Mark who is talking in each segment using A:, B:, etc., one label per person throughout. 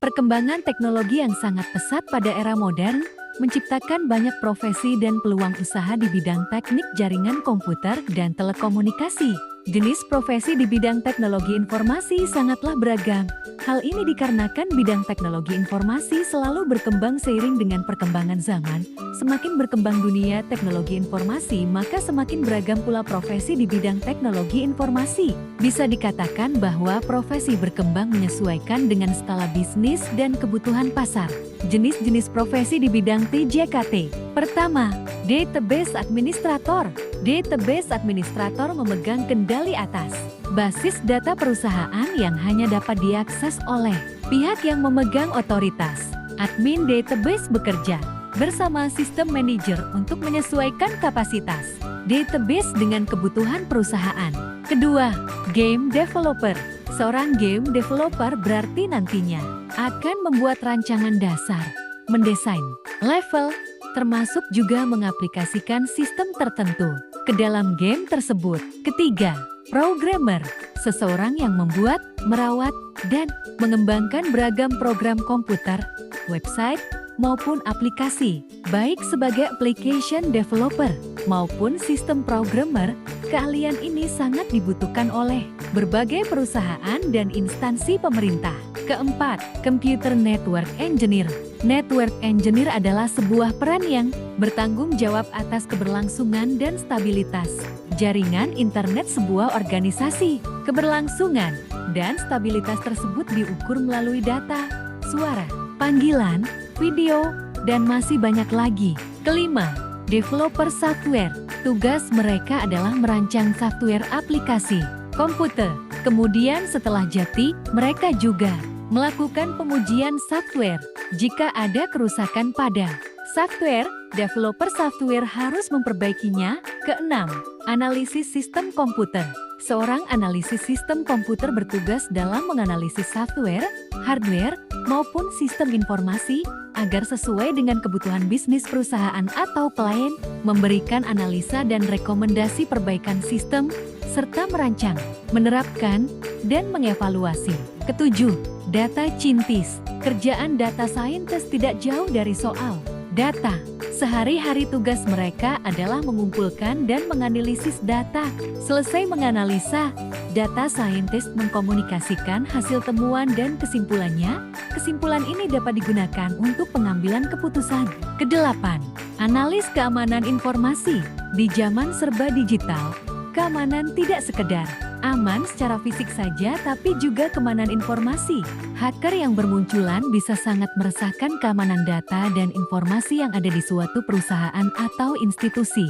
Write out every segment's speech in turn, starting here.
A: Perkembangan teknologi yang sangat pesat pada era modern, menciptakan banyak profesi dan peluang usaha di bidang teknik jaringan komputer dan telekomunikasi. Jenis profesi di bidang teknologi informasi sangatlah beragam. Hal ini dikarenakan bidang teknologi informasi selalu berkembang seiring dengan perkembangan zaman. Semakin berkembang dunia teknologi informasi, maka semakin beragam pula profesi di bidang teknologi informasi. Bisa dikatakan bahwa profesi berkembang menyesuaikan dengan skala bisnis dan kebutuhan pasar. Jenis-jenis profesi di bidang TJKT. Pertama, Database Administrator. Database Administrator memegang kendali atas basis data perusahaan yang hanya dapat diakses oleh pihak yang memegang otoritas. Admin database bekerja bersama sistem manager untuk menyesuaikan kapasitas database dengan kebutuhan perusahaan. Kedua, Game Developer. Seorang game developer berarti nantinya akan membuat rancangan dasar, mendesain level, termasuk juga mengaplikasikan sistem tertentu ke dalam game tersebut. Ketiga, Programmer. Seseorang yang membuat, merawat, dan mengembangkan beragam program komputer, website, maupun aplikasi, baik sebagai application developer maupun sistem programmer. Keahlian ini sangat dibutuhkan oleh berbagai perusahaan dan instansi pemerintah. Keempat, Computer Network Engineer. Network Engineer adalah sebuah peran yang bertanggung jawab atas keberlangsungan dan stabilitas jaringan internet sebuah organisasi. Keberlangsungan dan stabilitas tersebut diukur melalui data, suara, panggilan, video, dan masih banyak lagi. Kelima, Developer Software. Tugas mereka adalah merancang software aplikasi komputer. Kemudian setelah jadi, mereka juga melakukan pengujian software. Jika ada kerusakan pada software, developer software harus memperbaikinya. Keenam, Analisis Sistem Komputer. Seorang analisis sistem komputer bertugas dalam menganalisis software, hardware, maupun sistem informasi agar sesuai dengan kebutuhan bisnis perusahaan atau klien, memberikan analisa dan rekomendasi perbaikan sistem, serta merancang, menerapkan, dan mengevaluasi. Ketujuh, Data Scientist. Kerjaan data scientist tidak jauh dari soal data. Sehari-hari tugas mereka adalah mengumpulkan dan menganalisis data. Selesai menganalisa, data scientist mengkomunikasikan hasil temuan dan kesimpulannya. Kesimpulan ini dapat digunakan untuk pengambilan keputusan. Kedelapan, Analis keamanan informasi. Di zaman serba digital, keamanan tidak sekedar aman secara fisik saja, tapi juga keamanan informasi. Hacker yang bermunculan bisa sangat meresahkan keamanan data dan informasi yang ada di suatu perusahaan atau institusi.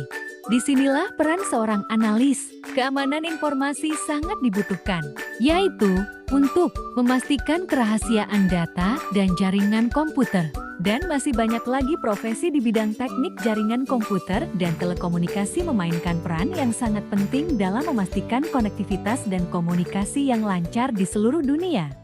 A: Disinilah peran seorang analis keamanan informasi sangat dibutuhkan, yaitu untuk memastikan kerahasiaan data dan jaringan komputer. Dan masih banyak lagi profesi di bidang teknik jaringan komputer dan telekomunikasi memainkan peran yang sangat penting dalam memastikan konektivitas dan komunikasi yang lancar di seluruh dunia.